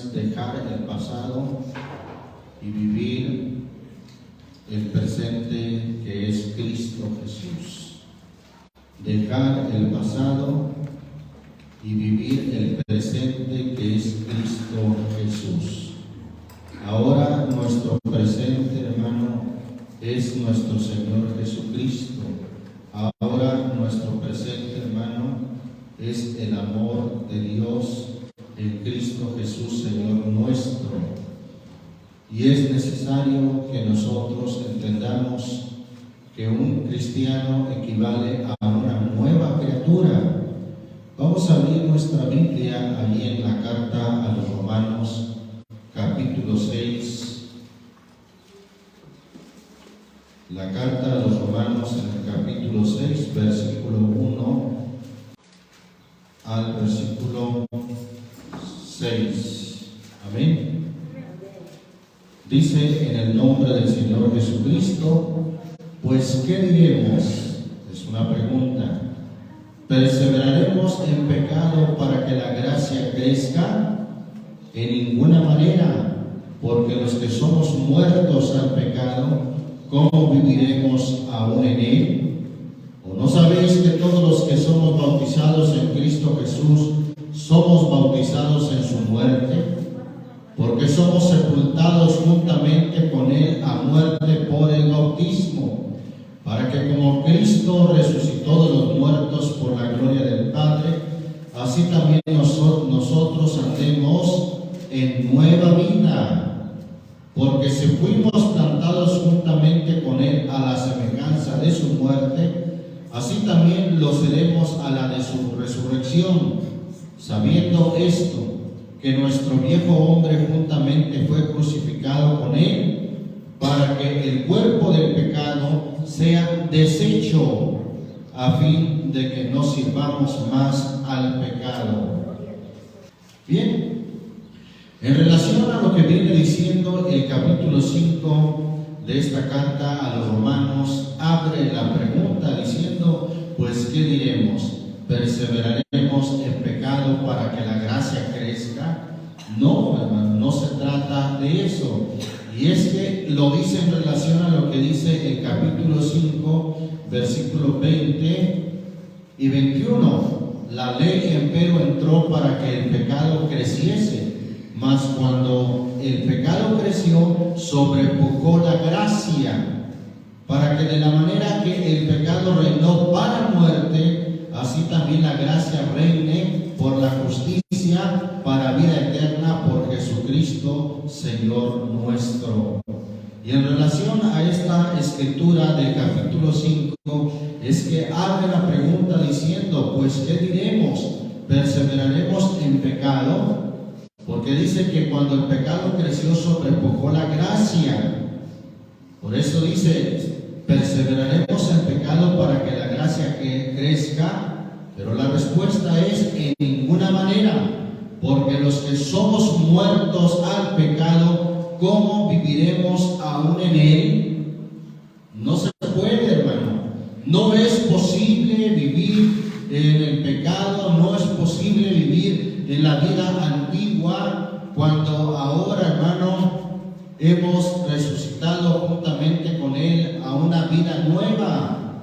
es dejar el pasado y vivir el presente que es Cristo Jesús. Dejar el pasado y vivir el presente que es Cristo Jesús. Ahora nuestro presente, hermano, es nuestro Señor Jesucristo. Ahora nuestro presente, hermano, es el amor de Dios en Cristo Jesús, Señor nuestro. Y es necesario que nosotros entendamos que un cristiano equivale a una nueva criatura. Vamos a abrir nuestra Biblia allí en la carta a los Romanos, capítulo 6. La carta a los Romanos en el capítulo 6, versículo 1 al versículo 6. Amén. Dice en el nombre del Señor Jesucristo, pues ¿qué diremos? Es una pregunta. ¿Perseveraremos en pecado para que la gracia crezca? En ninguna manera, porque los que somos muertos al pecado, ¿cómo viviremos aún en él? ¿O no sabéis que todos los que somos bautizados en Cristo Jesús somos bautizados en su muerte? Porque somos sepultados juntamente con él a muerte por el bautismo, para que como Cristo resucitó de los muertos por la gloria del Padre, así también nosotros andemos en nueva vida. Porque si fuimos plantados juntamente con él a la semejanza de su muerte, así también lo seremos a la de su resurrección, sabiendo esto, que nuestro viejo hombre juntamente fue crucificado con él, para que el cuerpo del pecado sea deshecho, a fin de que no sirvamos más al pecado. Bien. En relación a lo que viene diciendo el capítulo 5 de esta carta a los Romanos, abre la pregunta diciendo, pues ¿qué diremos? ¿Perseveraremos en pecado para que la gracia crezca? No, hermano, no se trata de eso. Y es que lo dice en relación a lo que dice el capítulo 5, versículos 20 y 21. La ley, empero, entró para que el pecado creciese. Mas cuando el pecado creció, sobrepujó la gracia, para que de la manera que el pecado reinó para muerte, así también la gracia reine por la justicia para vida eterna por Jesucristo, Señor nuestro. Y en relación a esta escritura del capítulo 5, es que abre la pregunta diciendo, pues ¿qué diremos? ¿Perseveraremos en pecado? Porque dice que cuando el pecado creció, sobrepujó la gracia. Por eso dice, perseveraremos en pecado para que la gracia crezca. Pero la respuesta es en ninguna manera. Porque los que somos muertos al pecado, ¿cómo viviremos aún en él? No se puede, hermano. No es posible vivir en el pecado, no es posible vivir en la vida antigua, cuando ahora, hermano, hemos resucitado juntamente con él a una vida nueva.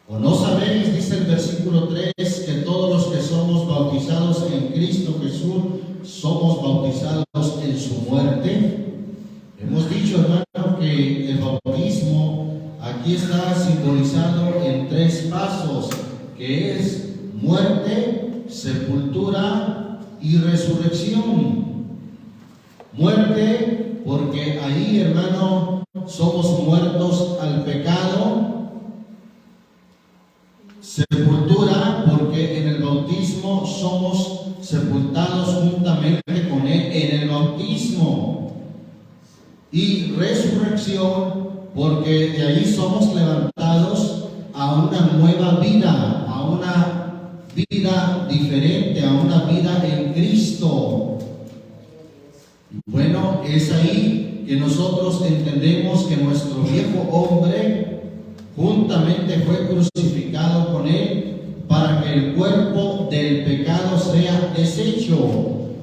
¿O no sabéis, dice el versículo 3, que todos los que somos bautizados en Cristo Jesús somos bautizados en su muerte? Hemos dicho, hermano, que el bautismo aquí está simbolizado en 3 pasos, que es muerte, sepultura y resurrección. Muerte, porque ahí, hermano, somos muertos al pecado. Sepultura, porque en el bautismo somos sepultados juntamente con él en el bautismo. Y resurrección, porque de ahí somos levantados a una nueva vida, a una vida diferente, a una vida en Cristo. Bueno, es ahí que nosotros entendemos que nuestro viejo hombre juntamente fue crucificado con él para que el cuerpo del pecado sea deshecho,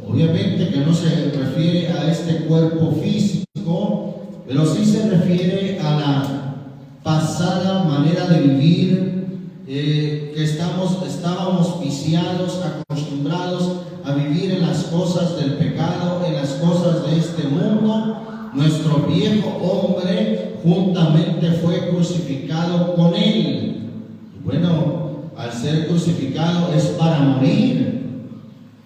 obviamente que no se refiere a este cuerpo físico, pero sí se refiere a la pasada manera de vivir, que estábamos viciados, acostumbrados a vivir en las cosas del pecado, en las cosas de este mundo. Nuestro viejo hombre juntamente fue crucificado con él. Y bueno, al ser crucificado es para morir.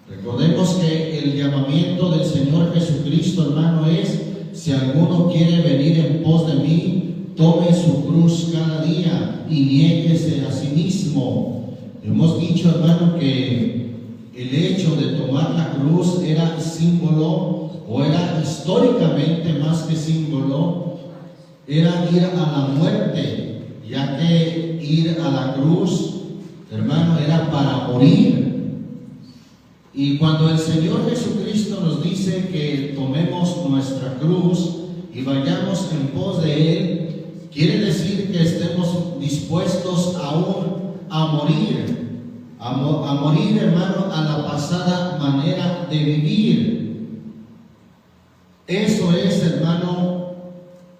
Recordemos que el llamamiento del Señor Jesucristo, hermano, es: si alguno quiere venir en pos de mí, tome su cruz cada día y niéguese a sí mismo. Hemos dicho, hermano, que el hecho de tomar la cruz era símbolo, o era históricamente más que símbolo, era ir a la muerte, ya que ir a la cruz, hermano, era para morir. Y cuando el Señor Jesucristo nos dice que tomemos nuestra cruz y vayamos en pos de Él, quiere decir que estemos dispuestos aún a morir, hermano, a la pasada manera de vivir. Eso es, hermano,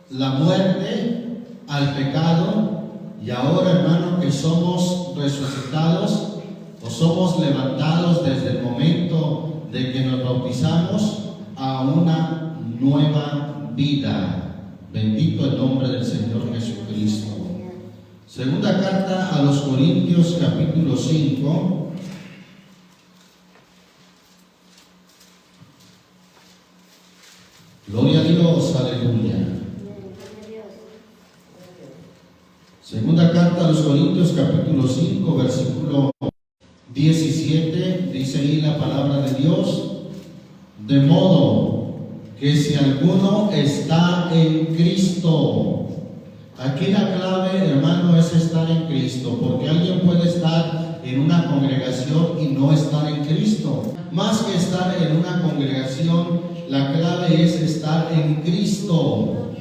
la muerte al pecado. Y ahora, hermano, que somos resucitados o somos levantados desde el momento de que nos bautizamos a una nueva vida. Bendito el nombre del Señor Jesucristo. Segunda carta a los Corintios, capítulo 5. Gloria a Dios, aleluya. Segunda carta a los Corintios, capítulo 5, versículo 17, dice ahí la palabra de Dios: de modo que si alguno está en Cristo. Aquí la clave, hermano, es estar en Cristo, porque alguien puede estar en una congregación y no estar en Cristo. Más que estar en una congregación, la clave es estar en Cristo.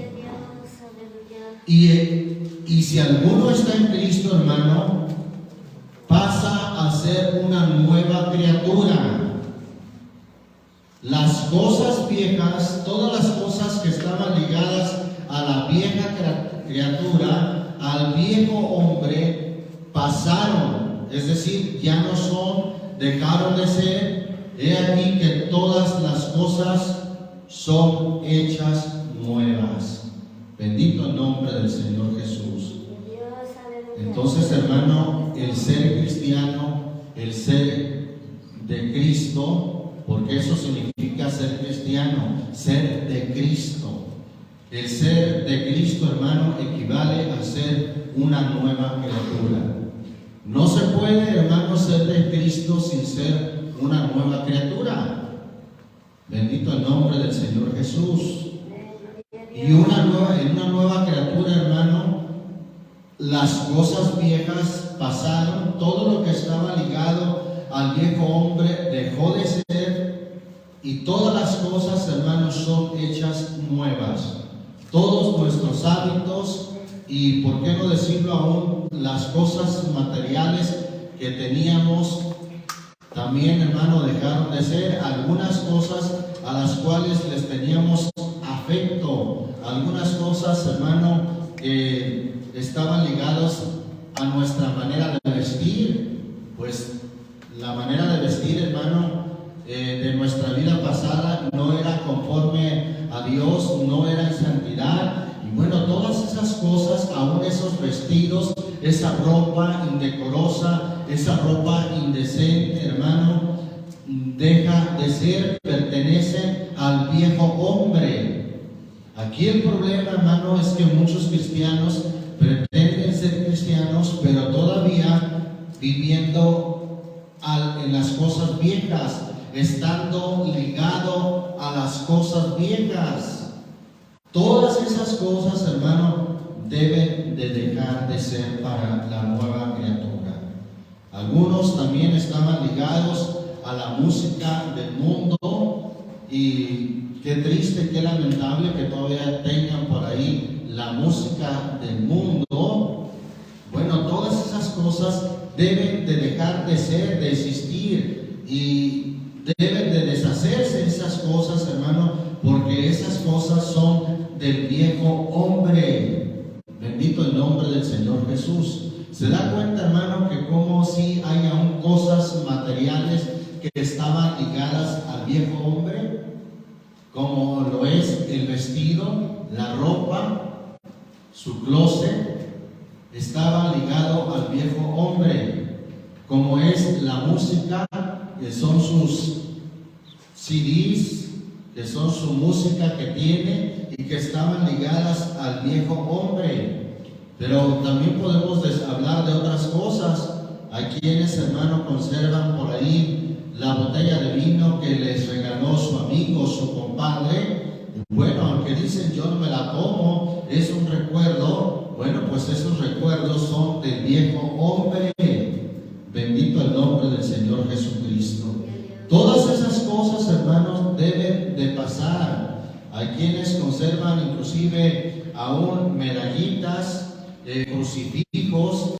Y si alguno está en Cristo, hermano, pasa a ser una nueva criatura. Las cosas viejas, todas las cosas que estaban ligadas a la vieja criatura, al viejo hombre, pasaron. Es decir, ya no son, dejaron de ser. He aquí que todas las cosas son hechas nuevas. Bendito el nombre del Señor Jesús. Entonces, hermano, el ser cristiano, el ser de Cristo, porque eso significa ser cristiano, ser de Cristo. El ser de Cristo, hermano, equivale a ser una nueva criatura. No se puede, hermano, ser de Cristo sin ser una nueva criatura. Bendito el nombre del Señor Jesús. Y en una nueva criatura, hermano, las cosas viejas pasaron, todo lo que estaba ligado al viejo hombre dejó de ser, y todas las cosas, hermanos, son hechas nuevas. Todos nuestros hábitos, y por qué no decirlo aún, las cosas materiales que teníamos, también, hermano, dejaron de ser. Algunas cosas a las cuales les teníamos afecto, algunas cosas, hermano, estaban ligadas a nuestra manera de vestir. Pues la manera de vestir, hermano, de nuestra vida pasada no era conforme a Dios, no era en santidad. Y bueno, todas esas cosas, aún esos vestidos, esa ropa indecorosa, esa ropa indecente, hermano, deja de ser, pertenece al viejo hombre. Aquí el problema, hermano, es que muchos cristianos pretenden ser cristianos, pero todavía viviendo en las cosas viejas, estando ligado a las cosas viejas. Todas esas cosas, hermano, deben de dejar de ser para la nueva criatura. Algunos también estaban ligados a la música del mundo, y qué triste, qué lamentable que todavía tengan por ahí la música del mundo. Bueno, todas esas cosas deben de dejar de ser, de existir, y deben de deshacerse de esas cosas, hermano, porque esas cosas son del viejo hombre. Bendito el nombre del Señor Jesús. ¿Se da cuenta, hermano, que como si hay aún cosas materiales que estaban ligadas al viejo hombre? Como lo es el vestido, la ropa, su closet, estaba ligado al viejo hombre. Como es la música, que son sus CDs, que son su música que tiene y que estaban ligadas al viejo hombre. Pero también podemos hablar de otras cosas. Hay quienes, hermano, conservan por ahí la botella de vino que les regaló su amigo, su compadre. Bueno, aunque dicen yo no me la tomo, es un recuerdo. Bueno, pues esos recuerdos son del viejo hombre. Bendito el nombre del Señor Jesucristo. Todas esas cosas, hermanos, deben de pasar. Hay quienes conservan inclusive aún medallitas, crucifijos,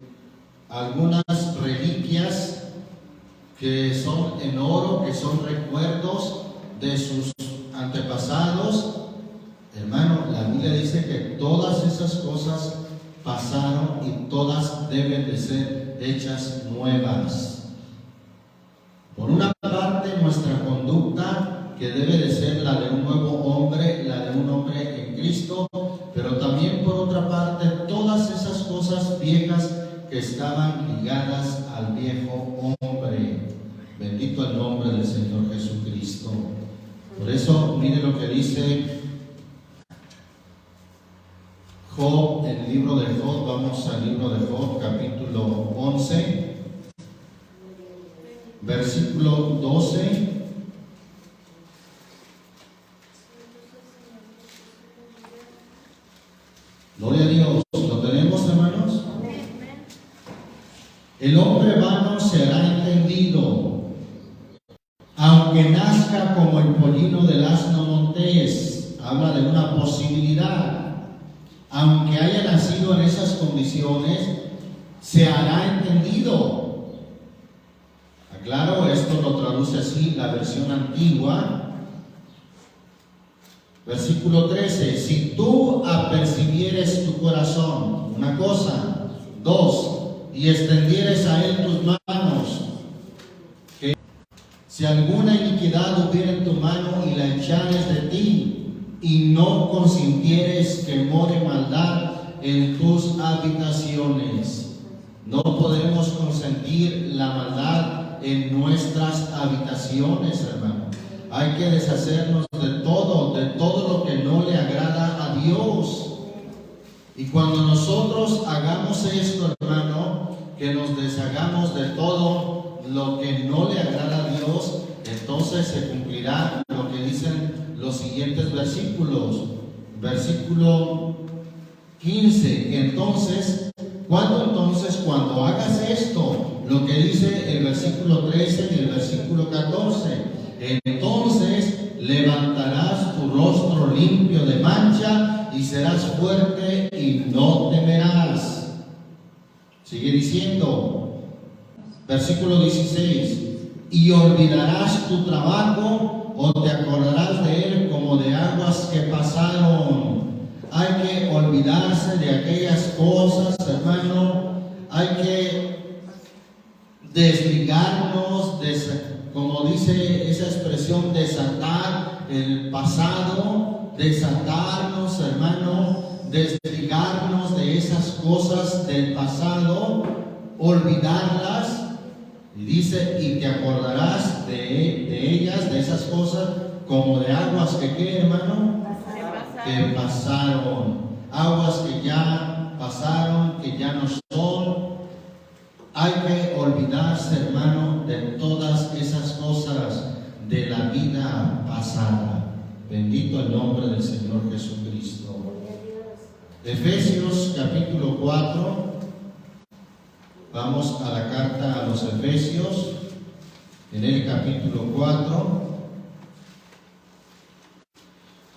algunas reliquias que son en oro, que son recuerdos de sus antepasados. Hermano, la Biblia dice que todas esas cosas pasaron y todas deben de ser hechas nuevas. Por una parte, nuestra conducta, que debe de ser la de un nuevo hombre, la de un hombre en Cristo, pero también por otra parte, todas esas cosas viejas que estaban ligadas al viejo hombre. Bendito el nombre del Señor Jesucristo. Por eso, mire lo que dice Job, en el libro de Job. Vamos al libro de Job, capítulo 11, versículo 12. Gloria a Dios. ¿Lo tenemos, hermanos? El hombre vano será entendido, aunque nazca como el pollino del asno montés. Habla de una posibilidad. Aunque haya nacido en esas condiciones, se hará entendido. Aclaro, esto lo traduce así la versión antigua. Versículo 13: si tú apercibieres tu corazón, una cosa. 2, y extendieres a él tus manos, que si alguna iniquidad hubiera en tu mano y la echares de ti, y no consintieres que more maldad en tus habitaciones. No podemos consentir la maldad en nuestras habitaciones, hermano. Hay que deshacernos de todo lo que no le agrada a Dios. Y cuando nosotros hagamos esto, hermano, que nos deshagamos de todo lo que no le agrada a Dios, entonces se cumplirá lo que dicen los siguientes versículos. Versículo 15. Entonces, cuando hagas esto, lo que dice el versículo 13 y el versículo 14, entonces levantarás tu rostro limpio de mancha y serás fuerte y no temerás. Sigue diciendo, versículo 16, y olvidarás tu trabajo o te acordarás de él como de aguas que pasaron. Hay que olvidarse de aquellas cosas, hermano. Hay que desligarnos, como dice esa expresión, desatar el pasado, desatarnos, hermano, desligarnos de esas cosas del pasado, olvidarlas. Y dice, y te acordarás de ellas, de esas cosas, como de aguas que, ¿qué, hermano? Que pasaron. Aguas que ya pasaron, que ya no son. Hay que olvidarse, hermano, de todas esas cosas de la vida pasada. Bendito el nombre del Señor Jesucristo. Efesios capítulo 4. Vamos a la carta a los Efesios, en el capítulo 4.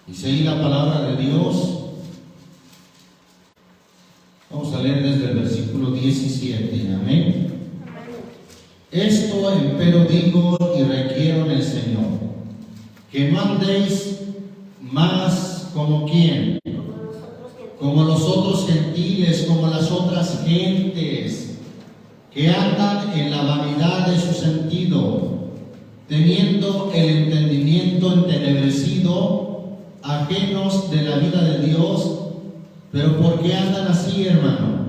Dice ahí la palabra de Dios. Vamos a leer desde el versículo 17. Amén. Esto empero digo y requiero en el Señor, que no andéis más como quién, como los otros gentiles, como las otras gentes, que andan en la vanidad de su sentido, teniendo el entendimiento entenebrecido, ajenos de la vida de Dios. Pero ¿por qué andan así, hermano?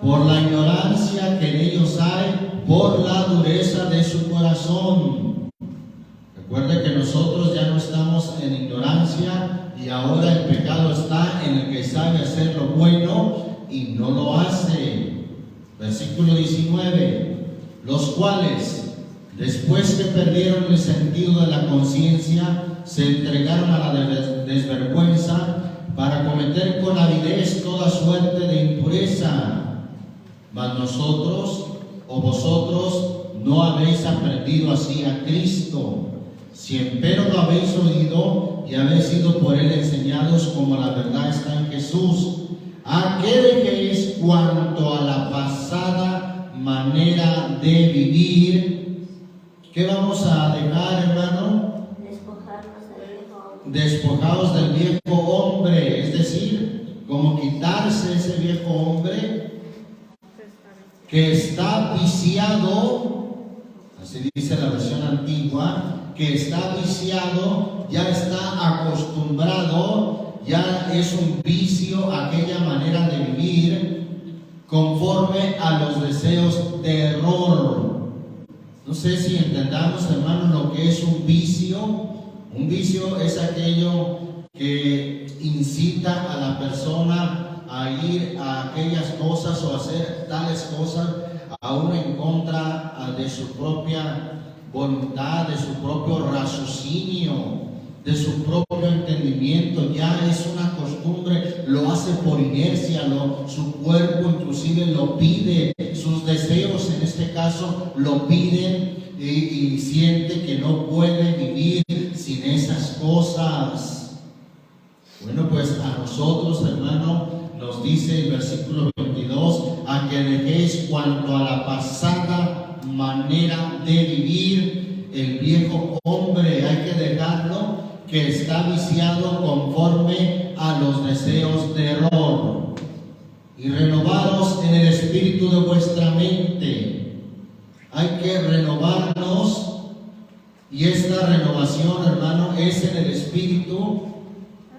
Por la ignorancia que en ellos hay, por la dureza de su corazón. Recuerde que nosotros ya no estamos en ignorancia y ahora el pecado está en el que sabe hacer lo bueno y no lo hace. Versículo 19, los cuales, después que perdieron el sentido de la conciencia, se entregaron a la desvergüenza para cometer con avidez toda suerte de impureza. Mas nosotros o vosotros no habéis aprendido así a Cristo, si empero lo habéis oído y habéis sido por él enseñados como la verdad está en Jesús, a que dejéis cuanto a la pasada manera de vivir. ¿Qué vamos a dejar, hermano? Despojaos del viejo hombre, es decir, como quitarse ese viejo hombre que está viciado, así dice la versión antigua, que está viciado, ya está acostumbrado, ya es un vicio aquella manera de vivir conforme a los deseos de error. No sé si entendamos, hermanos, lo que es un vicio. Un vicio es aquello que incita a la persona a ir a aquellas cosas o hacer tales cosas aún en contra de su propia voluntad, de su propio raciocinio, de su propio entendimiento. Ya es una costumbre, lo hace por inercia, su cuerpo inclusive lo pide, sus deseos en este caso lo piden y siente que no puede vivir sin esas cosas. Bueno, pues a nosotros, hermano, nos dice el versículo 22, a que dejéis cuanto a la pasada manera de vivir, el viejo hombre, hay que dejarlo, que está viciado conforme a los deseos de error, y renovaros en el espíritu de vuestra mente. Hay que renovarnos, y esta renovación, hermano, es en el espíritu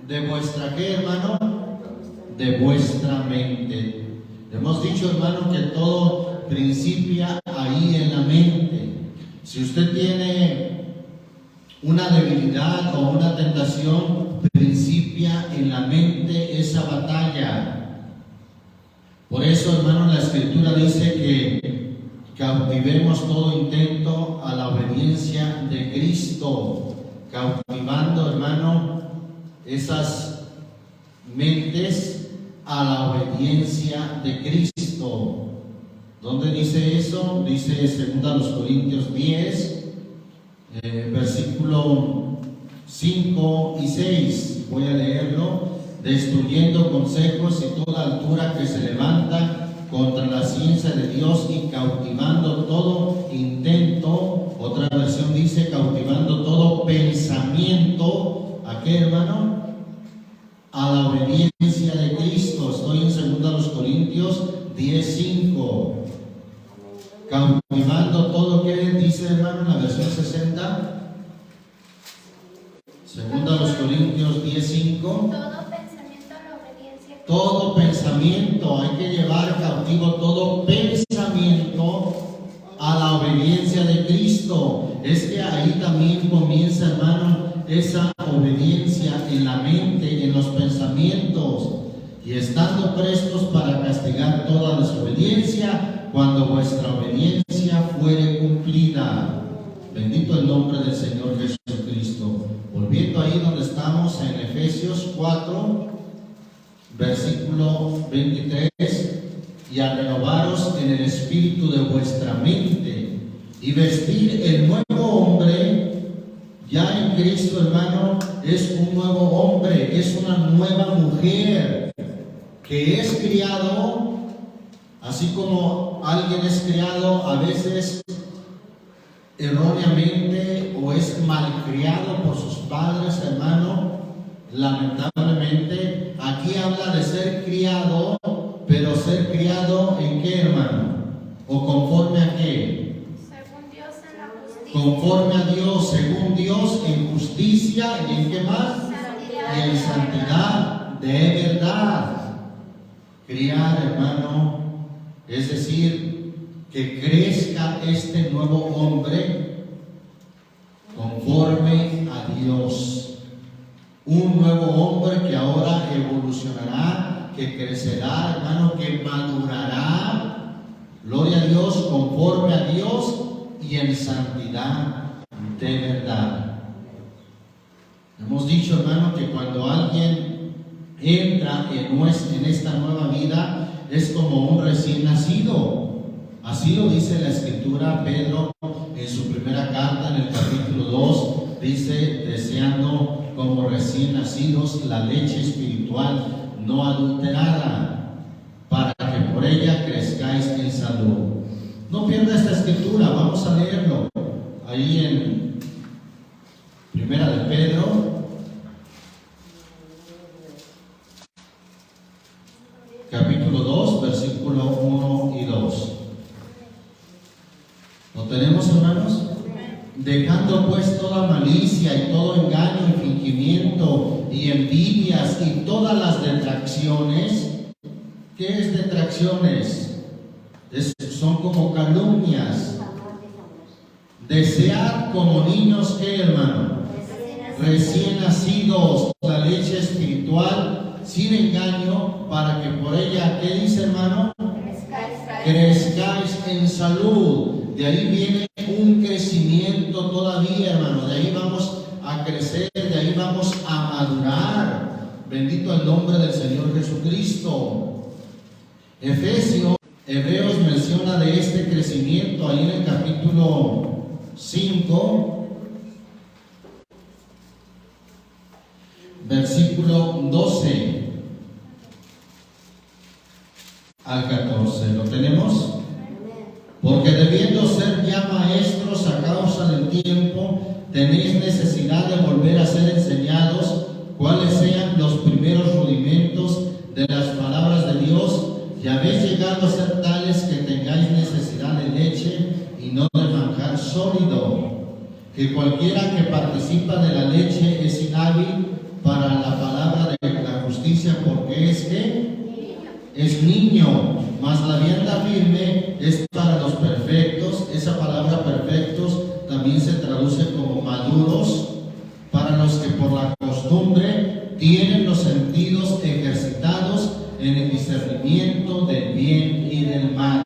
de vuestra, ¿qué, hermano? De vuestra mente. Hemos dicho, hermano, que todo principia ahí en la mente. Si usted tiene una debilidad o una tentación, principia en la mente esa batalla. Por eso, hermano, la Escritura dice que cautivemos todo intento a la obediencia de Cristo, cautivando, hermano, esas mentes a la obediencia de Cristo. ¿Dónde dice eso? Dice 2 Corintios 10, versículo 5 y 6. Voy a leerlo. Destruyendo consejos y toda altura que se levanta contra la ciencia de Dios y cautivando todo intento. Otra versión dice cautivando todo pensamiento. ¿A qué, hermano? A la obediencia de Cristo. Estoy en 2 Corintios 10:5. Cautivando todo, ¿qué dice, hermano, en la versión 60? 2 Corintios 10:5. Todo pensamiento, hay que llevar cautivo todo pensamiento a la obediencia de Cristo. Es que ahí también comienza, hermano, esa obediencia en la mente, en los pensamientos, y estando prestos para castigar toda desobediencia cuando vuestra obediencia fuere cumplida. Bendito el nombre del Señor Jesucristo. Volviendo ahí donde estamos en Efesios 4, versículo 23, y a renovaros en el espíritu de vuestra mente y vestir el nuevo hombre. Ya en Cristo, hermano, es un nuevo hombre, es una nueva mujer que es criado, así como alguien es criado a veces erróneamente o es malcriado por sus padres, hermano, lamentablemente, aquí habla de ser criado, pero ser criado ¿en qué, hermano? ¿O conforme a qué? Según Dios en la justicia. Conforme a Dios, según Dios, en justicia y en qué más? Santidad. Y en santidad de verdad. Criar, hermano, es decir, que crezca este nuevo hombre conforme a Dios. Un nuevo hombre que ahora evolucionará, que crecerá, hermano, que madurará, gloria a Dios, conforme a Dios y en santidad de verdad. Hemos dicho, hermano, que cuando alguien entra en esta nueva vida, es como un recién nacido. Así lo dice la Escritura. Pedro en su primera carta, en el capítulo 2, dice, deseando como recién nacidos la leche espiritual no adulterada, para que por ella crezcáis en salud. No pierda esta Escritura, vamos a leerlo ahí en Primera de Pedro, capítulo 2, versículo 1 y 2. ¿Lo tenemos, hermanos? Dejando pues toda malicia y todo engaño y fingimiento y envidias y todas las detracciones. ¿Qué es detracciones? Son como calumnias. Desead como niños, ¿qué, hermano? Recién nacidos, la leche espiritual sin engaño, para que por ella, ¿qué dice, hermano? Crezcáis en salud. De ahí viene un crecimiento todavía, hermano. De ahí vamos a crecer, de ahí vamos a madurar. Bendito el nombre del Señor Jesucristo. Hebreos menciona de este crecimiento ahí en el capítulo 5, versículo 12 al 14. ¿Lo tenemos? Porque debiendo ser ya maestros a causa del tiempo, tenéis necesidad de volver a ser enseñados cuáles sean los primeros rudimentos de las palabras de Dios, y habéis llegado a ser tales que tengáis necesidad de leche y no de manjar sólido, que cualquiera que participa de la leche es inhábil para la palabra de la justicia, porque es que es niño, mas la vianda firme es para los perfectos. Esa palabra perfectos también se traduce como maduros, para los que por la costumbre tienen los sentidos ejercitados en el discernimiento del bien y del mal.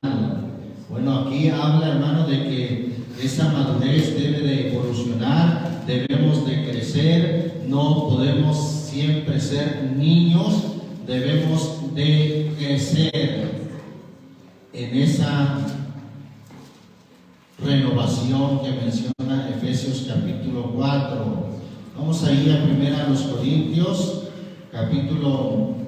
Bueno, aquí habla, hermano, de que esa madurez debe de evolucionar, debemos de crecer, no podemos siempre ser niños, debemos de crecer en esa renovación que menciona Efesios capítulo 4. Vamos a ir a 1 Corintios capítulo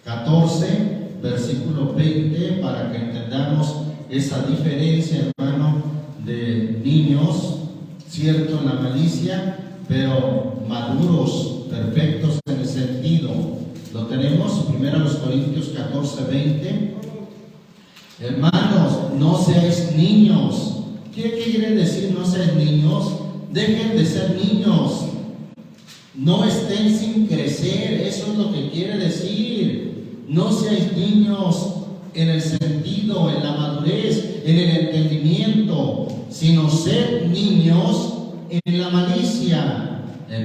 14, versículo 20, para que entendamos esa diferencia, hermano, de niños, cierto en la malicia, pero maduros, perfectos en el sentido. Lo tenemos, 1 Corintios 14, 20. Hermanos, no seáis niños. ¿Qué quiere decir no seáis niños? Dejen de ser niños. No estén sin crecer, eso es lo que quiere decir. No seáis niños en el sentido, en la madurez, en el entendimiento, sino sed niños en la malicia,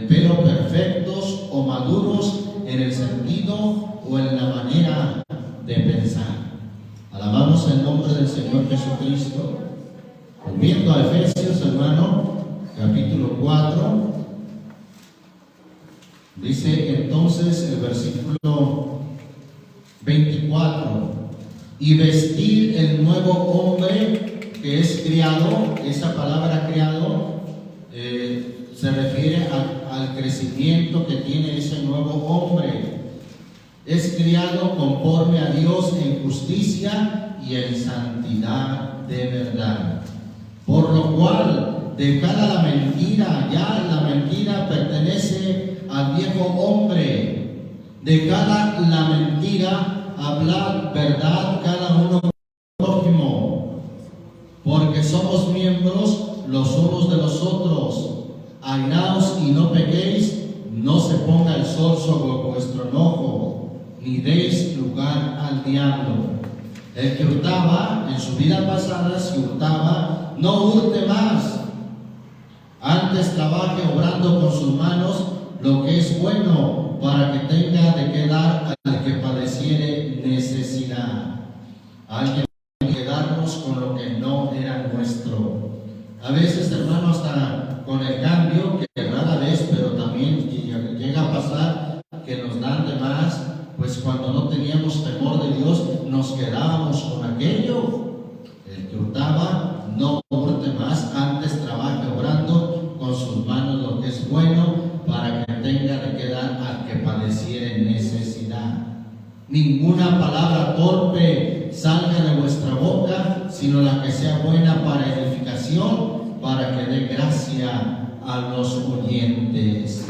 pero perfectos o maduros en el sentido o en la manera de pensar. Alabamos el nombre del Señor Jesucristo. Volviendo a Efesios, hermano, capítulo 4, dice entonces el versículo 24: y vestir el nuevo hombre que es criado. Esa palabra criado se refiere al crecimiento que tiene ese nuevo hombre. Es criado conforme a Dios en justicia y en santidad de verdad. Por lo cual, dejada la mentira, ya la mentira pertenece al viejo hombre. Dejada la mentira, hablad verdad cada uno con el prójimo, porque somos miembros los unos de los otros. Airaos y no pequéis, no se ponga el sol sobre vuestro enojo, ni deis lugar al diablo. El que hurtaba, en su vida pasada, si hurtaba, no hurte más. Antes trabaje obrando con sus manos lo que es bueno, para que tenga de qué dar al que padeciere necesidad. Hay que quedarnos con lo que no era nuestro. A veces, hermano, hasta con el cambio, que rara vez, pero también llega a pasar que nos dan de más, pues cuando no teníamos temor de Dios, nos quedábamos con aquello. El que hurtaba, no hurte más, antes trabaje obrando con sus manos lo que es bueno, para que tenga de qué dar al que padeciere necesidad. Ninguna palabra torpe salga de vuestra boca, sino la que sea buena para edificación, para que dé gracia a los oyentes.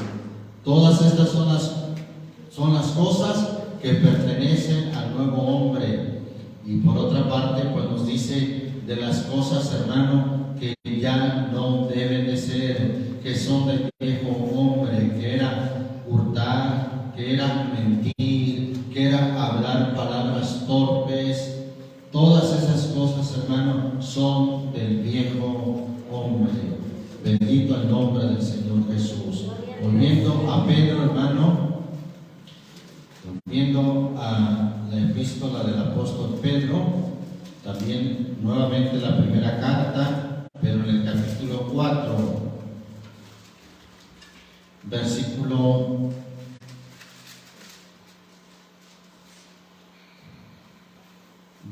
Todas estas son las cosas que pertenecen al nuevo hombre. Y por otra parte, pues nos dice de las cosas, hermano, que ya no deben de ser, que son del viejo hombre, que era hurtar, que era mentir, que era hablar palabras torpes. Todas esas cosas, hermano, son del viejo hombre. Bendito el nombre del Señor Jesús. Volviendo a Pedro, hermano, volviendo a la epístola del apóstol Pedro, también nuevamente la primera carta, pero en el capítulo 4, versículo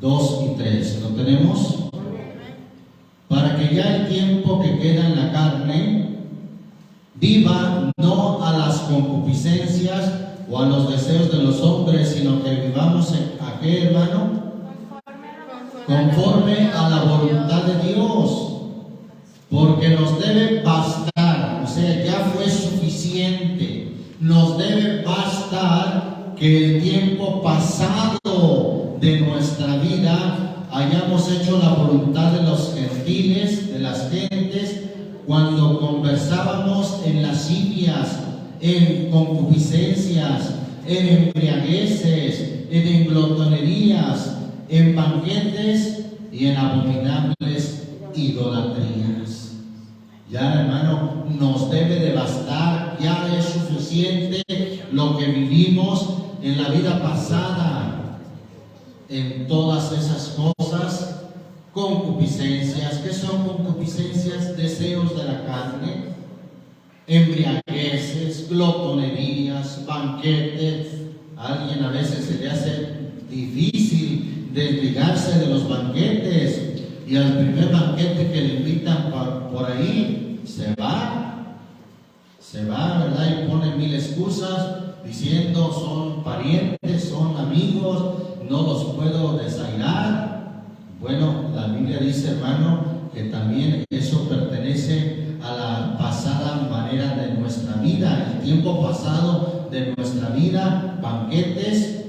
2 y 3. ¿Lo tenemos? Para que ya el tiempo que queda en la carne viva no a las concupiscencias o a los deseos de los hombres, sino que vivamos ¿a qué, hermano? Conforme a la voluntad de Dios, porque nos debe bastar, o sea, ya fue suficiente, nos debe bastar que el tiempo pasado de nuestra vida hayamos hecho la voluntad de los gentiles, de las gentes, cuando conversábamos en lascivias, en concupiscencias, en embriagueces, en glotonerías, en banquetes y en abominables idolatrías. Ya, hermano, nos debe de bastar, ya es suficiente lo que vivimos en la vida pasada, en todas esas cosas, concupiscencias. ¿Qué son concupiscencias? Deseos de la carne, embriagueces, glotonerías, banquetes. A alguien a veces se le hace difícil desligarse de los banquetes, y al primer banquete que le invitan por ahí, se va, ¿verdad? Y pone mil excusas diciendo son parientes, son amigos, no los puedo desairar. Bueno, la Biblia dice, hermano, que también eso pertenece a la pasada manera de nuestra vida, el tiempo pasado de nuestra vida, banquetes.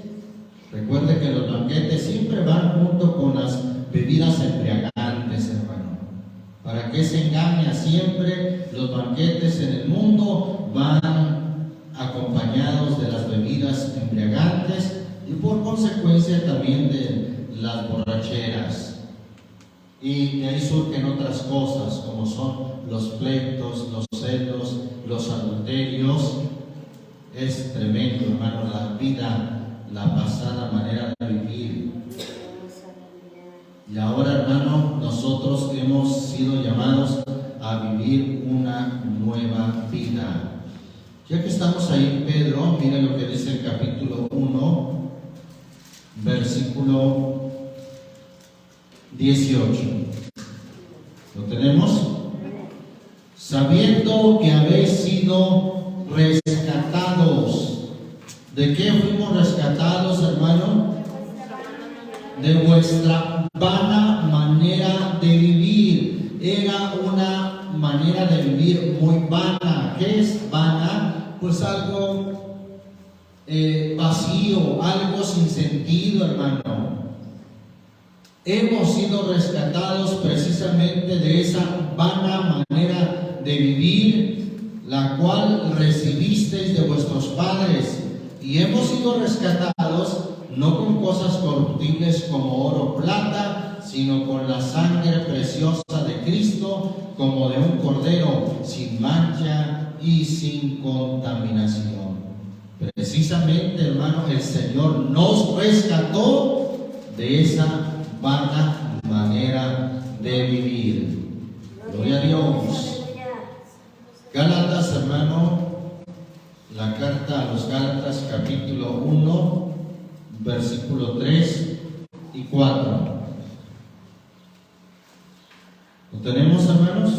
Recuerde que los banquetes siempre van junto con las bebidas embriagantes, hermano. ¿Para qué se engaña? Siempre los banquetes en el mundo van acompañados de las bebidas embriagantes y por consecuencia también de las borracheras. Y de ahí surgen otras cosas como son los pleitos, los celos, los adulterios. Es tremendo, hermano, la vida, la pasada manera de vivir. Y ahora, hermano, nosotros hemos sido llamados a vivir una nueva vida. Ya que estamos ahí, Pedro, mire lo que dice el capítulo 1, versículo 18. ¿Lo tenemos? Sabiendo que habéis sido rescatados. ¿De qué fuimos rescatados, hermano? De vuestra vana manera de vivir. Era era una manera de vivir muy vana. ¿Qué es vana? Pues algo vacío, algo sin sentido, hermano. Hemos sido rescatados precisamente de esa vana manera de vivir, la cual recibisteis de vuestros padres, y hemos sido rescatados no con cosas corruptibles como oro o plata, sino con la sangre preciosa de Cristo, como de un cordero sin mancha y sin contaminación. Precisamente, hermano, el Señor nos rescató de esa vana manera de vivir. Gloria a Dios. Gálatas, hermano, la carta a los Gálatas, capítulo 1, versículo 3 y 4. ¿Lo tenemos, hermanos?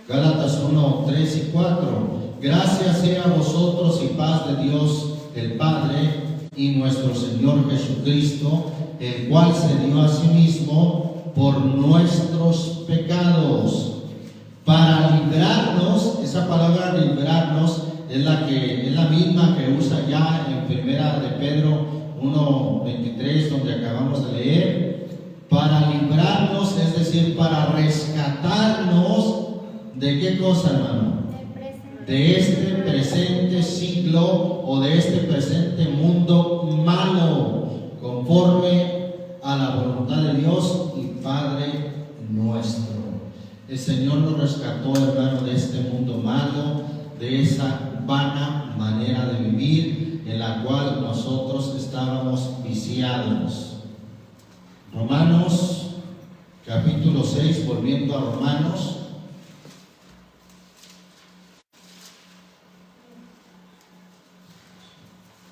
Gálatas 1, 3 y 4. Gracias sea a vosotros y paz de Dios el Padre y nuestro Señor Jesucristo, el cual se dio a sí mismo por nuestros pecados, para librarnos. Esa palabra librarnos es la misma que usa ya en primera de Pedro 1:23, donde acabamos de leer. Para librarnos, es decir, para rescatarnos de qué cosa, hermano, de este presente siglo o de este presente mundo malo, conforme a la voluntad de Dios y Padre nuestro. El Señor nos rescató, hermano, de este mundo malo, de esa vana manera de vivir en la cual nosotros estábamos viciados. Romanos capítulo 6, volviendo a Romanos.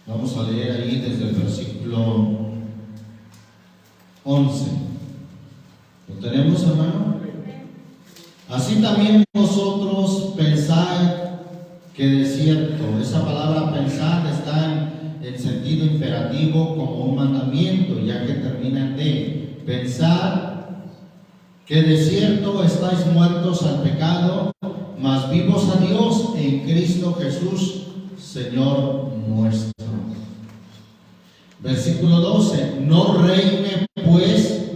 Vamos a leer ahí desde el versículo 11. ¿Lo tenemos, hermano? Así también vosotros pensáis que de cierto, esa palabra pensar está en sentido imperativo como un mandamiento, ya que termina en de pensar que de cierto estáis muertos al pecado, mas vivos a Dios en Cristo Jesús, Señor nuestro. Versículo 12. No reine pues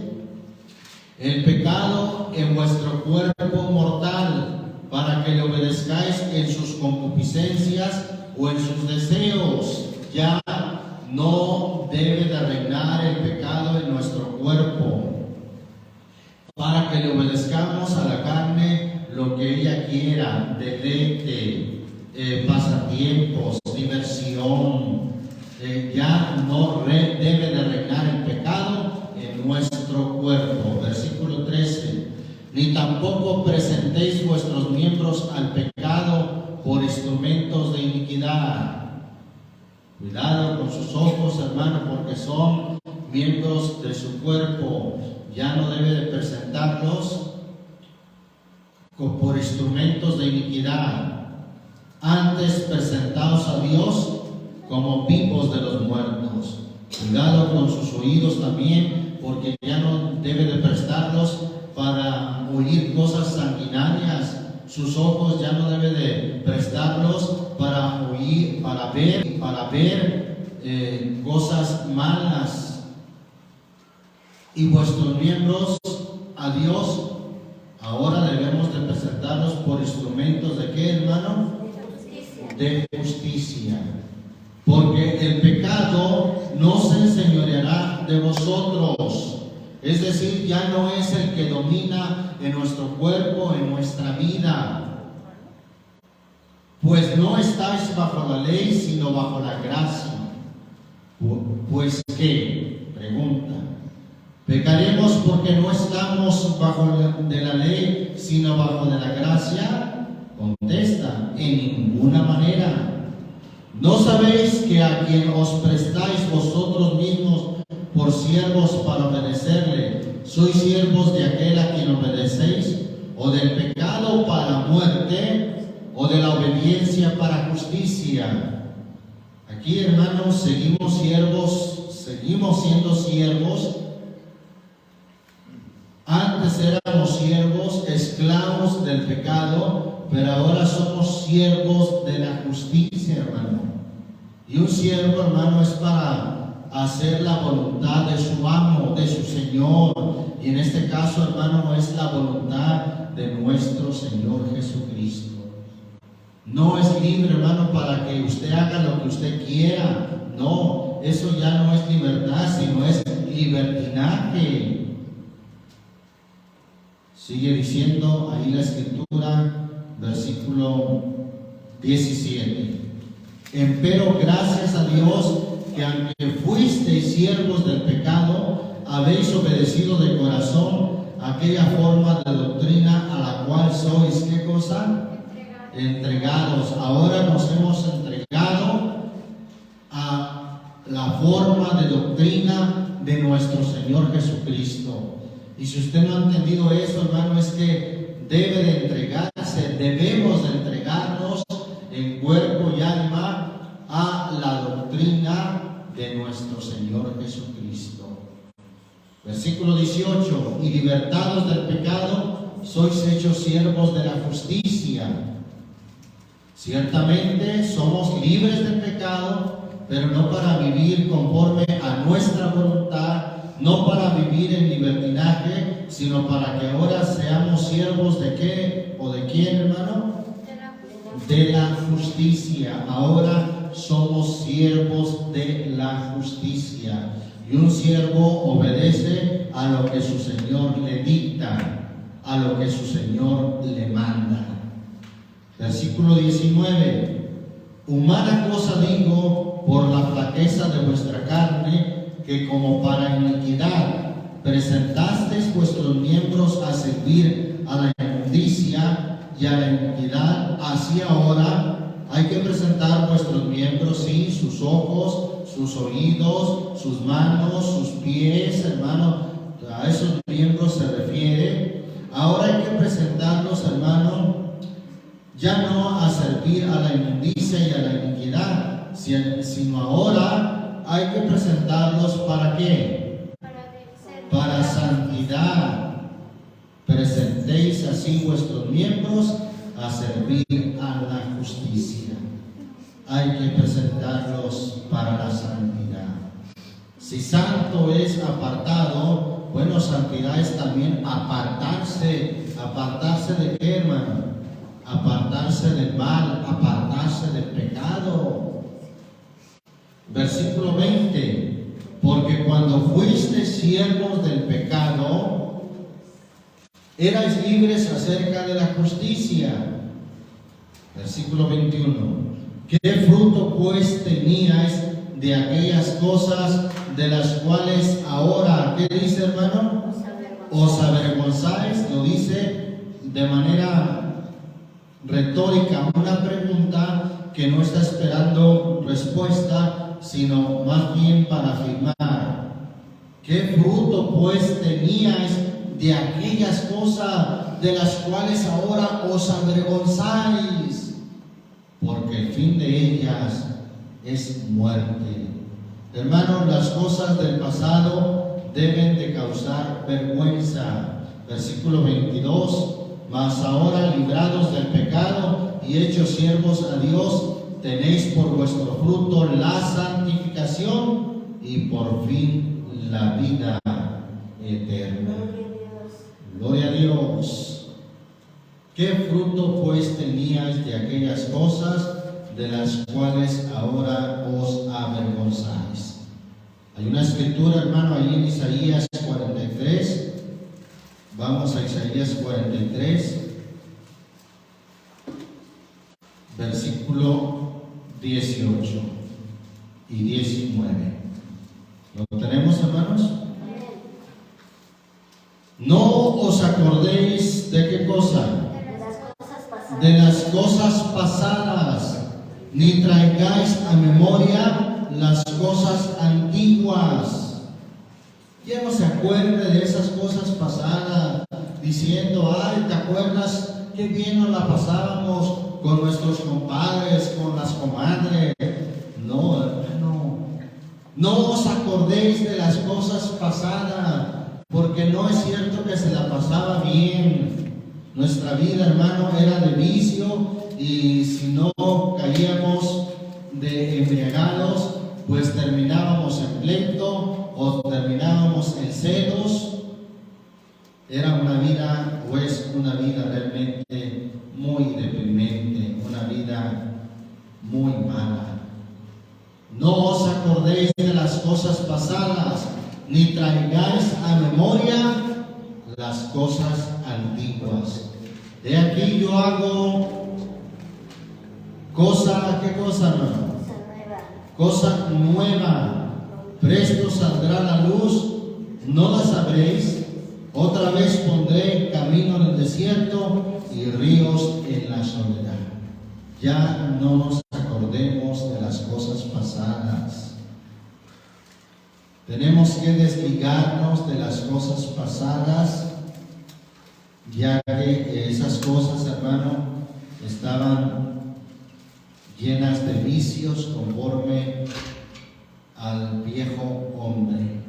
el pecado en vuestro cuerpo mortal, para que le obedezcáis en sus concupiscencias o en sus deseos. Ya no debe de reinar el pecado en nuestro cuerpo, para que le obedezcamos a la carne lo que ella quiera, deleite, pasatiempos, diversión. Ya no debe de reinar el pecado en nuestro cuerpo. Versículo 13. Ni tampoco presentéis vuestros miembros al pecado por instrumentos de iniquidad. Cuidado con sus ojos, hermano, porque son miembros de su cuerpo. Ya no debe de presentarlos por instrumentos de iniquidad. Antes presentaos a Dios como vivos de los muertos. Cuidado con sus oídos también, porque ya no debe de prestarlos para oír cosas sanguinarias. Sus ojos ya no debe de prestarlos para oír, para ver cosas malas. Y vuestros miembros a Dios ahora debemos de presentarlos por instrumentos de ¿qué, hermano? De justicia. Porque el pecado no se enseñoreará de vosotros. Es decir, ya no es el que domina en nuestro cuerpo, en nuestra vida. Pues no estáis bajo la ley, sino bajo la gracia. Pues ¿qué? Pregunta. ¿Pecaremos porque no estamos bajo de la ley, sino bajo de la gracia? Contesta, en ninguna manera. ¿No sabéis que a quien os prestáis vosotros mismos por siervos para obedecerle, sois siervos de aquel a quien obedecéis? ¿O del pecado para muerte, o de la obediencia para justicia? Aquí, hermanos, seguimos siendo siervos. Antes éramos siervos, esclavos del pecado, pero ahora somos siervos de la justicia, hermano. Y un siervo, hermano, es para hacer la voluntad de su amo, de su Señor. Y en este caso, hermano, es la voluntad de nuestro Señor Jesucristo. No es libre, hermano, para que usted haga lo que usted quiera. No, eso ya no es libertad, sino es libertinaje. Sigue diciendo ahí la escritura, versículo 17. Empero gracias a Dios que aunque fuisteis siervos del pecado, habéis obedecido de corazón aquella forma de doctrina a la cual sois, ¿qué cosa? Entregados. Ahora nos hemos entregado a la forma de doctrina de nuestro Señor Jesucristo. Y si usted no ha entendido eso, hermano, es que debe de entregarse, debemos de entregarnos en cuerpo y alma a la doctrina de nuestro Señor Jesucristo. Versículo 18. Y libertados del pecado, sois hechos siervos de la justicia. Ciertamente somos libres del pecado, pero no para vivir conforme a nuestra voluntad, no para vivir en libertinaje, sino para que ahora seamos siervos de qué o de quién, hermano? De la justicia. Ahora somos siervos de la justicia. Y un siervo obedece a lo que su Señor le dicta, a lo que su Señor le manda. Versículo 19. Humana cosa digo por la flaqueza de vuestra carne, que como para iniquidad presentasteis vuestros miembros a servir a la inmundicia y a la iniquidad, así ahora hay que presentar vuestros miembros, sí, sus ojos, sus oídos, sus manos, sus pies, hermano, a esos miembros se refiere. Ahora hay que presentarlos, hermano, ya no a servir a la inmundicia y a la iniquidad, sino ahora hay que presentarlos ¿para qué? Para santidad. Presentéis así vuestros miembros a servir a la justicia. Hay que presentarlos para la santidad. Si santo es apartado, bueno, santidad es también apartarse. ¿Apartarse de qué, hermano? Apartarse del mal, apartarse del pecado. Versículo 20. Porque cuando fuiste siervos del pecado, erais libres acerca de la justicia. Versículo 21. ¿Qué fruto pues teníais de aquellas cosas de las cuales ahora, ¿qué dice, hermano? Os avergonzáis. Lo dice de manera retórica, una pregunta que no está esperando respuesta, sino más bien para afirmar. ¿Qué fruto pues teníais de aquellas cosas de las cuales ahora os avergonzáis? Porque el fin de ellas es muerte. Hermanos, las cosas del pasado deben de causar vergüenza. Versículo 22. Mas ahora, librados del pecado y hechos siervos a Dios, tenéis por vuestro fruto la santificación y por fin la vida eterna. Gloria a Dios. ¿Qué fruto pues teníais de aquellas cosas de las cuales ahora os avergonzáis? Hay una escritura, hermano, ahí en Isaías 43. Vamos a Isaías 43, versículo 18 y 19. ¿Lo tenemos, hermanos? No os acordéis de qué cosa, de las cosas pasadas, ni traigáis a memoria las cosas antiguas. ¿Quién no se acuerde de esas cosas pasadas? Diciendo, ay, ¿te acuerdas qué bien nos la pasábamos con nuestros compadres, con las comadres? No, hermano. No os acordéis de las cosas pasadas, porque porque no es cierto que se la pasaba bien. Nuestra vida, hermano, era de vicio, y si no caíamos de embriagados, pues terminábamos en pleito o terminábamos en celos. Era una vida, pues una vida realmente muy deprimente, una vida muy mala. No os acordéis de las cosas pasadas, ni traigáis a memoria las cosas antiguas. He aquí yo hago ¿qué cosa, hermano? Cosa nueva. Presto saldrá la luz, no la sabréis. Otra vez pondré camino en el desierto y ríos en la soledad. Ya no nos acordemos de las cosas pasadas. Tenemos que desligarnos de las cosas pasadas, ya que esas cosas, hermano, estaban llenas de vicios conforme al viejo hombre.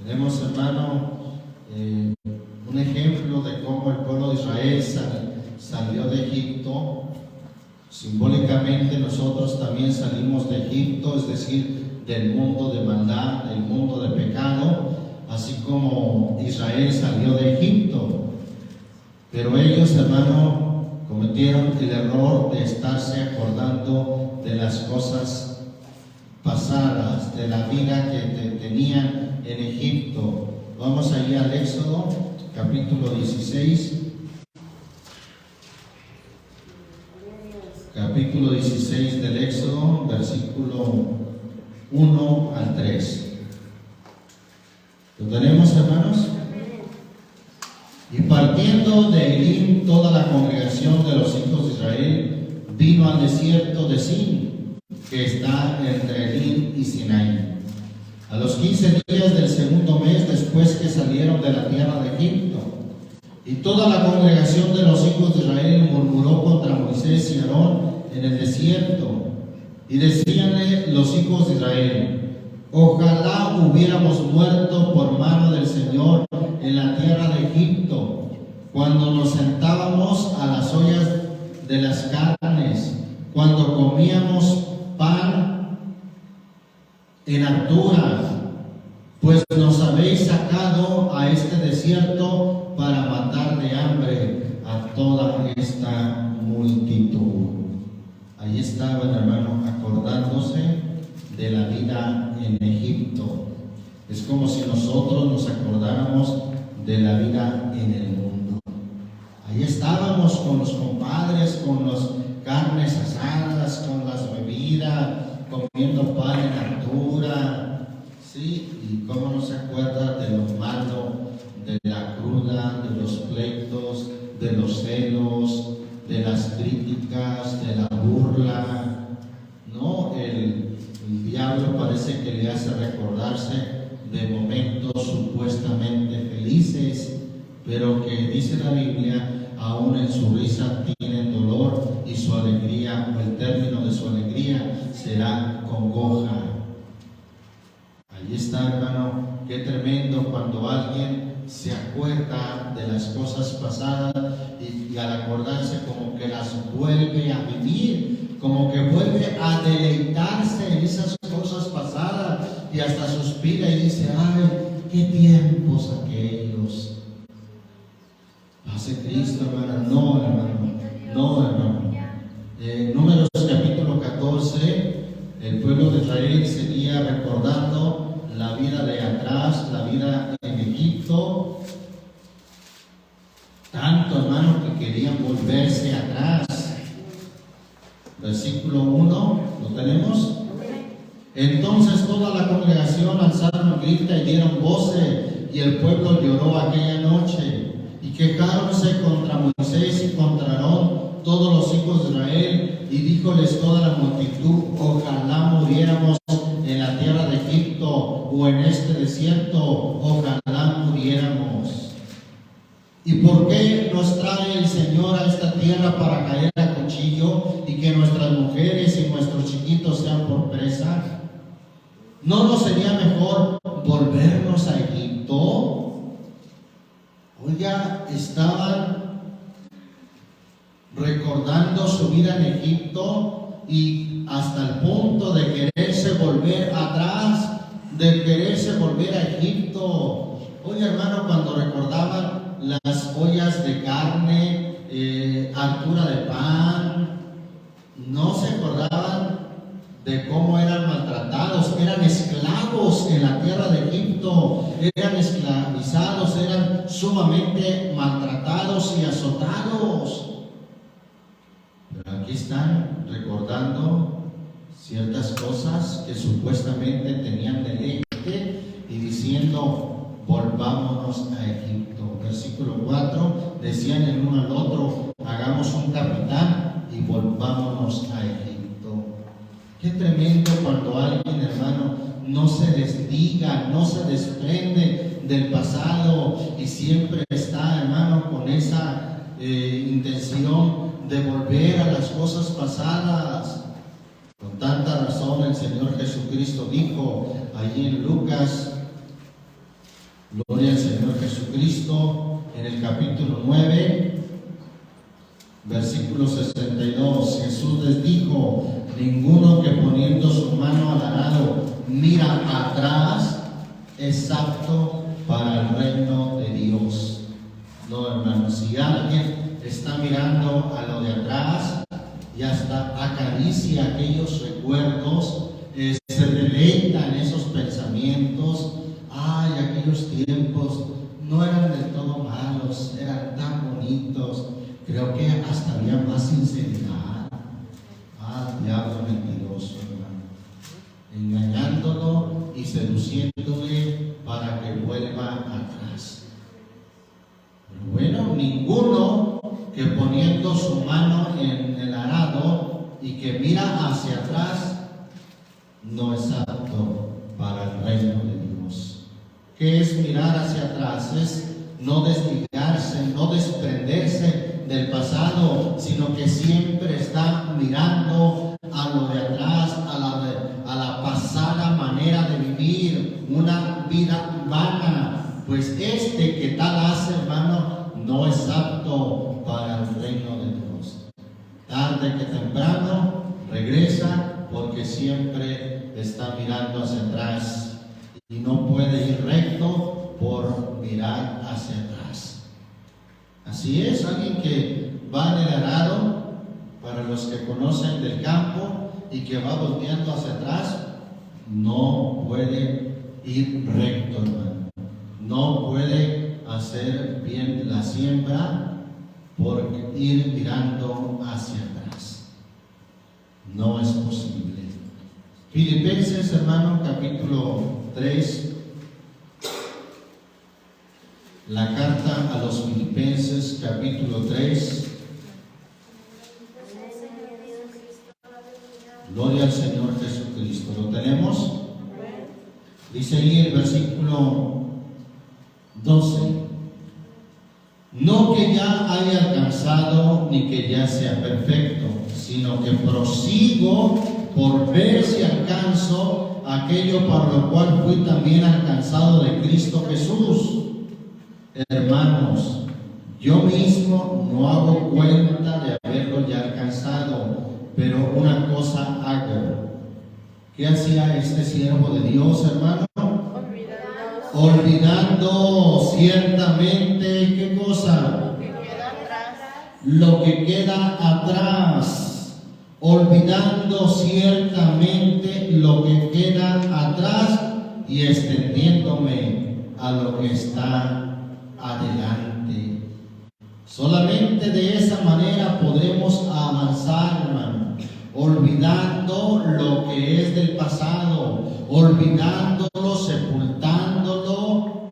Tenemos, hermano, un ejemplo de cómo el pueblo de Israel salió de Egipto. Simbólicamente nosotros también salimos de Egipto, es decir, del mundo de maldad, del mundo de pecado, así como Israel salió de Egipto. Pero ellos, hermano, cometieron el error de estarse acordando de las cosas pasadas, de la vida que tenían en Egipto. Vamos allí al Éxodo, capítulo 16. Capítulo 16 del Éxodo, versículo 1 al 3. ¿Lo tenemos, hermanos? Y partiendo de Elim, toda la congregación de los hijos de Israel vino al desierto de Sin, que está entre Elim y Sinai. A los 15 días del segundo mes después que salieron de la tierra de Egipto. Y toda la congregación de los hijos de Israel murmuró contra Moisés y Aarón en el desierto. Y decíanle los hijos de Israel: ojalá hubiéramos muerto por mano del Señor en la tierra de Egipto, cuando nos sentábamos a las ollas de las carnes, cuando comíamos pan en altura, pues nos habéis sacado a este desierto para matar de hambre a toda esta multitud. Ahí estaban, hermano, acordándose de la vida en Egipto. Es como si nosotros nos acordáramos de la vida en el mundo. Ahí estábamos con los compadres, con las carnes asadas, con las bebidas, comiendo pan en altura. Sí, y cómo no se acuerda de lo malo, de la cruda, de los pleitos, de los celos, de las críticas, de la burla. No, el diablo parece que le hace recordarse de momentos supuestamente felices, pero que dice la Biblia, aún en su risa tienen dolor, y su alegría, o el término de su alegría, será congoja. Allí está, hermano, qué tremendo cuando alguien se acuerda de las cosas pasadas y al acordarse como que las vuelve a vivir, como que vuelve a deleitarse en esas cosas pasadas y hasta suspira y dice: ay, qué tiempos aquellos. Pase Cristo, hermano. No, hermano. No, hermano. Números capítulo 14, el pueblo de Israel seguía recordando la vida de atrás, la vida en Egipto. Tanto, hermano, que querían volverse atrás. Versículo 1, ¿lo tenemos? Entonces toda la congregación alzaron grita y dieron voces, y el pueblo lloró aquella noche, y quejáronse contra Moisés y contra Aarón todos los hijos de Israel, y díjoles toda la multitud: ojalá muriéramos en la tierra de Egipto o en este desierto, ojalá muriéramos. ¿Y por qué nos trae el Señor a esta tierra para caer a cuchillo y que nuestras mujeres y nuestros chiquitos sean por presa? ¿No nos sería mejor volvernos a Egipto. Oiga, estaban recordando su vida en Egipto y hasta el punto de quererse volver atrás, de quererse volver a Egipto. Oye, hermano, cuando recordaban las ollas de carne, altura de pan, no se acordaban de cómo eran maltratados, eran esclavos en la tierra de Egipto, eran esclavizados, eran sumamente maltratados y azotados. Pero aquí están recordando ciertas cosas que supuestamente tenían deleite y diciendo, volvámonos a Egipto. Versículo 4, decían el uno al otro, hagamos un capitán y volvámonos a Egipto. Qué tremendo cuando alguien, hermano, no se desliga, no se desprende del pasado y siempre está, hermano, con esa intención de volver a las cosas pasadas. Con tanta razón el Señor Jesucristo dijo allí en Lucas, gloria al Señor Jesucristo, en el capítulo 9, versículo 62, Jesús les dijo, ninguno que poniendo su mano al arado mira atrás es apto para el reino de Dios. No, hermanos, si alguien está mirando a lo de atrás y hasta acaricia aquellos recuerdos, se deleita en esos pensamientos, ay, aquellos tiempos no eran del todo malos, eran tan bonitos, creo que hasta había más sinceridad. Ah, diablo mentiroso, hermano, engañándolo y seduciéndole para que vuelva atrás. Pero bueno, ninguno que poniendo su mano en el arado y que mira hacia atrás no es apto para el reino de Dios. ¿Qué es mirar hacia atrás? Es no desligarse, no desprenderse del pasado, sino que siempre está mirando a lo de atrás, a la pasada manera de vivir, una vida vana. Pues que tal hace, hermano, no es apto para el reino de Dios. Tarde que temprano regresa, porque siempre está mirando hacia atrás y no puede ir recto por mirar hacia atrás. Así es, alguien que va en el arado, para los que conocen del campo, y que va volteando hacia atrás, no puede ir recto, hermano. No puede hacer bien la siembra por ir mirando hacia atrás. No es posible. Filipenses, hermano, capítulo 3. La carta a los Filipenses, capítulo 3. Gloria al Señor Jesucristo. ¿Lo tenemos? Dice ahí el versículo 12. No que ya haya alcanzado ni que ya sea perfecto, sino que prosigo por ver si alcanzo aquello para lo cual fui también alcanzado de Cristo Jesús. Hermanos, yo mismo no hago cuenta de haberlo ya alcanzado, pero una cosa hago. ¿Qué hacía este siervo de Dios, hermano? Olvidando ciertamente, ¿qué cosa? Lo que queda atrás. Olvidando ciertamente lo que queda atrás y extendiéndome a lo que está adelante. Solamente de esa manera podremos avanzar, hermano, olvidando lo que es del pasado, olvidándolo, sepultándolo,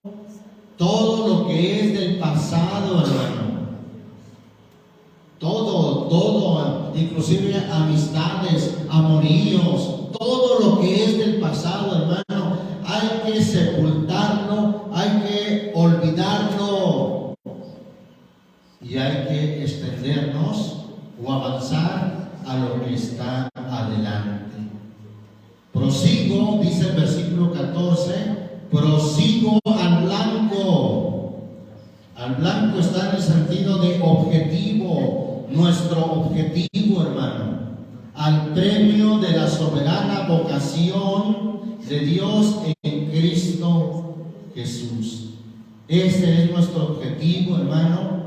todo lo que es del pasado, hermano. Todo, inclusive amistades, amoríos, todo lo que es del pasado, hermano, hay que sepultarlo, hay que olvidarlo y hay que extendernos o avanzar a lo que está adelante. Prosigo, dice el versículo 14, prosigo al blanco. Al blanco está en el sentido de objetivo, nuestro objetivo, hermano, al premio de la soberana vocación de Dios en Cristo Jesús. Ese es nuestro objetivo, hermano,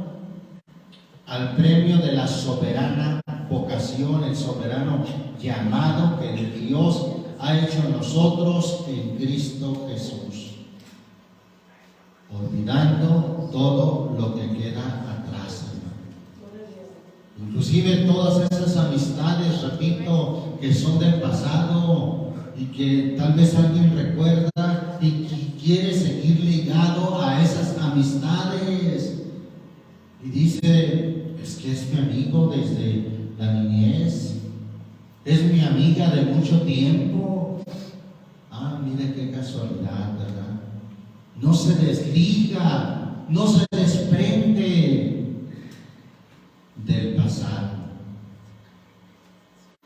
al premio de la soberana vocación, el soberano llamado que Dios ha hecho en nosotros en Cristo Jesús. Olvidando todo lo que queda atrás, hermano. Inclusive todas esas amistades, repito, que son del pasado y que tal vez alguien recuerda y que quiere seguir ligado a esas amistades. Y dice, es que es mi amigo desde la niñez, es mi amiga de mucho tiempo. Ah, mire qué casualidad, ¿verdad? No se desliga, no se desprende del pasado.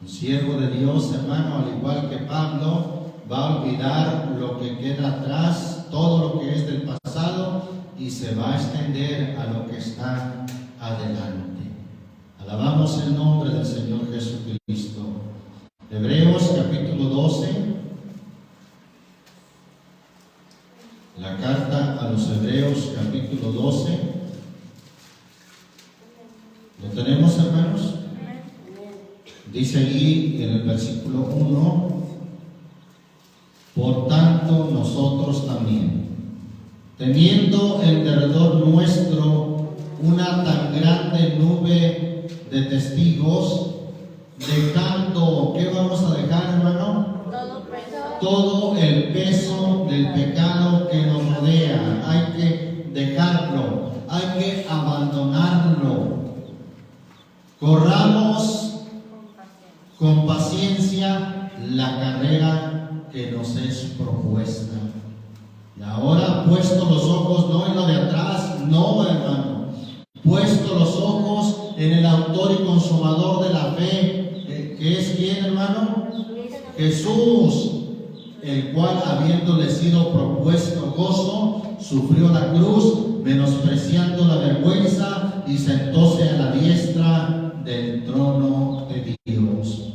Un siervo de Dios, hermano, al igual que Pablo, va a olvidar lo que queda atrás, todo lo que es del pasado, y se va a extender a lo que está adelante. Alabamos el nombre del Señor Jesucristo. Hebreos capítulo 12. La carta a los Hebreos capítulo 12. ¿Lo tenemos, hermanos? Dice allí en el versículo 1: por tanto nosotros también, teniendo en derredor nuestro una tan grande nube de testigos, dejando, ¿qué vamos a dejar, hermano? Todo el peso del pecado que nos rodea. Hay que dejarlo, hay que abandonarlo. Corramos con paciencia la carrera que nos es propuesta. Y ahora, puesto los ojos no en lo de atrás, no, hermano, puesto los ojos en el autor y consumador de la fe, que es ¿quién, hermano? Jesús, el cual, habiéndole sido propuesto gozo, sufrió la cruz, menospreciando la vergüenza, y sentóse a la diestra del trono de Dios.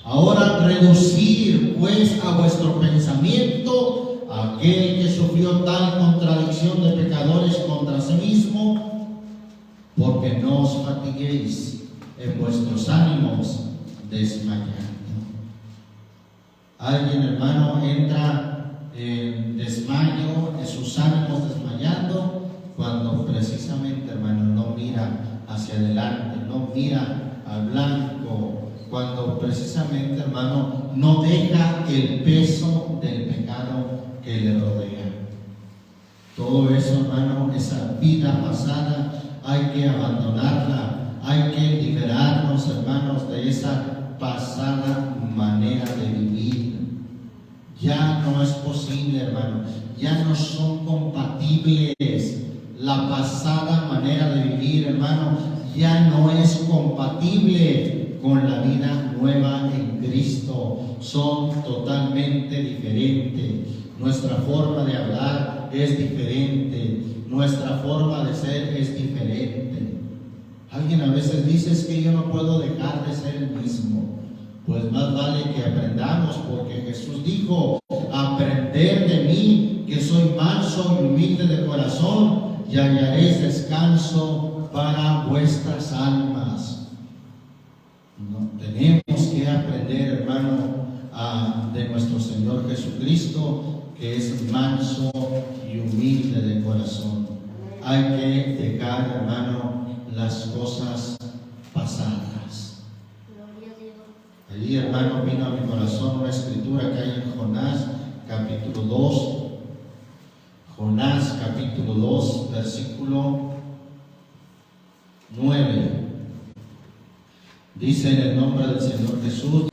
Ahora reducir pues a vuestro pensamiento aquel que sufrió tal contradicción de pecadores contra sí mismo, porque no os fatiguéis en vuestros ánimos desmayando. Alguien, hermano, entra en desmayo, en sus ánimos desmayando, cuando precisamente, hermano, no mira hacia adelante, no mira al blanco, cuando precisamente, hermano, no deja el peso del pecado que le rodea. Todo eso, hermano, esa vida pasada, hay que abandonarla, hay que liberarnos, hermanos, de esa pasada manera de vivir. Ya no es posible, hermano, ya no son compatibles. La pasada manera de vivir, hermano, ya no es compatible con la vida nueva en Cristo. Son totalmente diferentes. Nuestra forma de hablar es diferente, nuestra forma de ser es diferente. Alguien a veces dice, es que yo no puedo dejar de ser el mismo. Pues más vale que aprendamos, porque Jesús dijo, aprender de mí, que soy manso y humilde de corazón, y hallaréis descanso para vuestras almas. No, tenemos que aprender, hermano, de nuestro Señor Jesucristo, que es manso y humilde de corazón. Hay que dejar, hermano, las cosas pasadas. Allí, hermano, vino a mi corazón una escritura que hay en Jonás, capítulo 2. Jonás, capítulo 2, versículo 9. Dice en el nombre del Señor Jesús: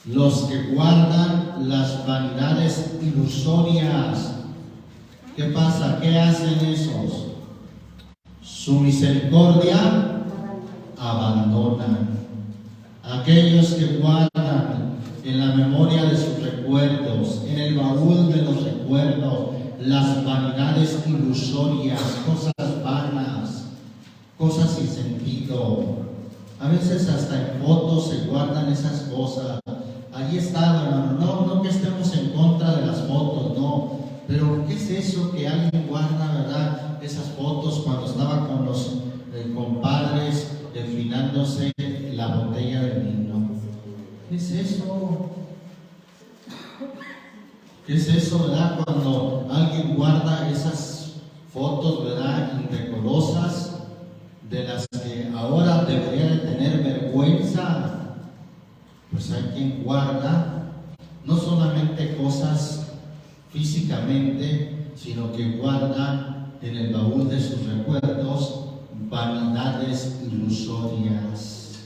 los que guardan las vanidades ilusorias. ¿Qué pasa? ¿Qué hacen esos? Su misericordia abandonan. Aquellos que guardan en la memoria de sus recuerdos, en el baúl de los recuerdos, las vanidades ilusorias, cosas vanas, cosas sin sentido. A veces hasta en fotos se guardan esas cosas. Ahí está, hermano. No que estemos en contra de las fotos, no. Pero ¿qué es eso que alguien guarda, verdad? Esas fotos cuando estaba con los compadres finándose la botella de vino. ¿Qué es eso? ¿Qué es eso, verdad? Cuando alguien guarda esas fotos, verdad, indecorosas, de las que ahora debería de tener vergüenza. Pues hay quien guarda no solamente cosas físicamente, sino que guarda en el baúl de sus recuerdos vanidades ilusorias,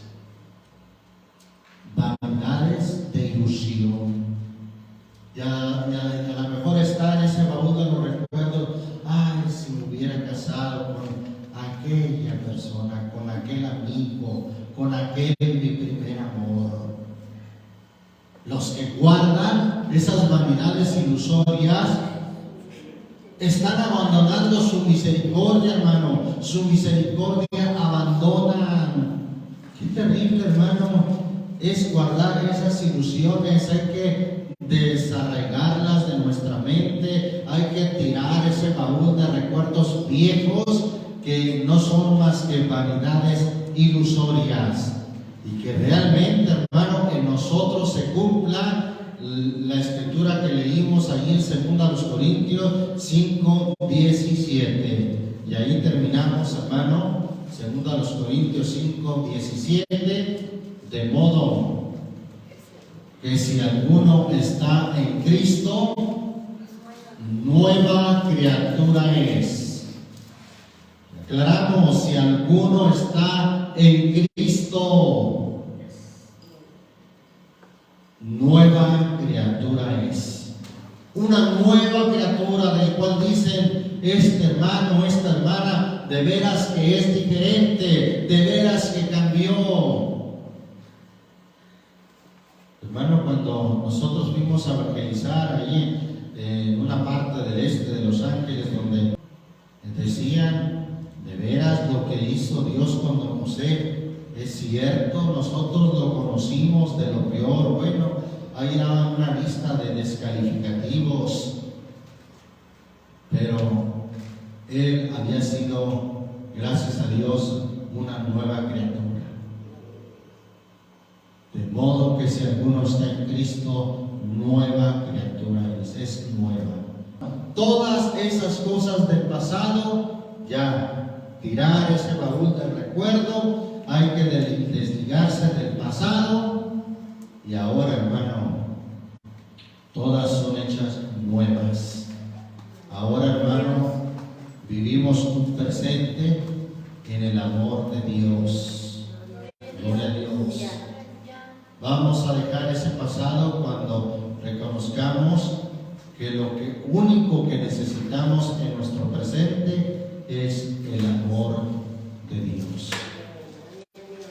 vanidades de ilusión. Ya a lo mejor está en ese baúl de los recuerdos. Ay, si me hubiera casado con aquella persona, con aquel amigo, con aquel mi primer amor. Los que guardan esas vanidades ilusorias están abandonando su misericordia, hermano. Su misericordia abandonan. Qué terrible, hermano, es guardar esas ilusiones. Hay que desarraigarlas de nuestra mente. Hay que tirar ese baúl de recuerdos viejos que no son más que vanidades ilusorias. Y que realmente, hermano, en nosotros se cumpla la escritura que leímos ahí en 2 Corintios 5:17. Y ahí terminamos, hermano, 2 Corintios 5:17. De modo que si alguno está en Cristo, nueva criatura es. Aclaramos, si alguno está en Cristo, nueva criatura es. Una nueva criatura del cual dicen, este hermano, esta hermana, de veras que es diferente, de veras que cambió. Hermano, cuando nosotros fuimos a evangelizar allí en una parte del este de Los Ángeles, donde decían, de veras lo que hizo Dios con don José es cierto, nosotros lo conocimos de lo peor. Bueno, ahí era una lista de descalificativos, pero él había sido, gracias a Dios, una nueva criatura. De modo que si alguno está en Cristo, nueva criatura es nueva. Todas esas cosas del pasado, ya, tirar ese baúl del recuerdo, hay que desligarse del pasado, y ahora, hermano, todas son hechas nuevas. Ahora, hermano, vivimos un presente en el amor de Dios. Gloria a Dios. Vamos a dejar ese pasado cuando reconozcamos que lo único que necesitamos en nuestro presente es el amor de Dios.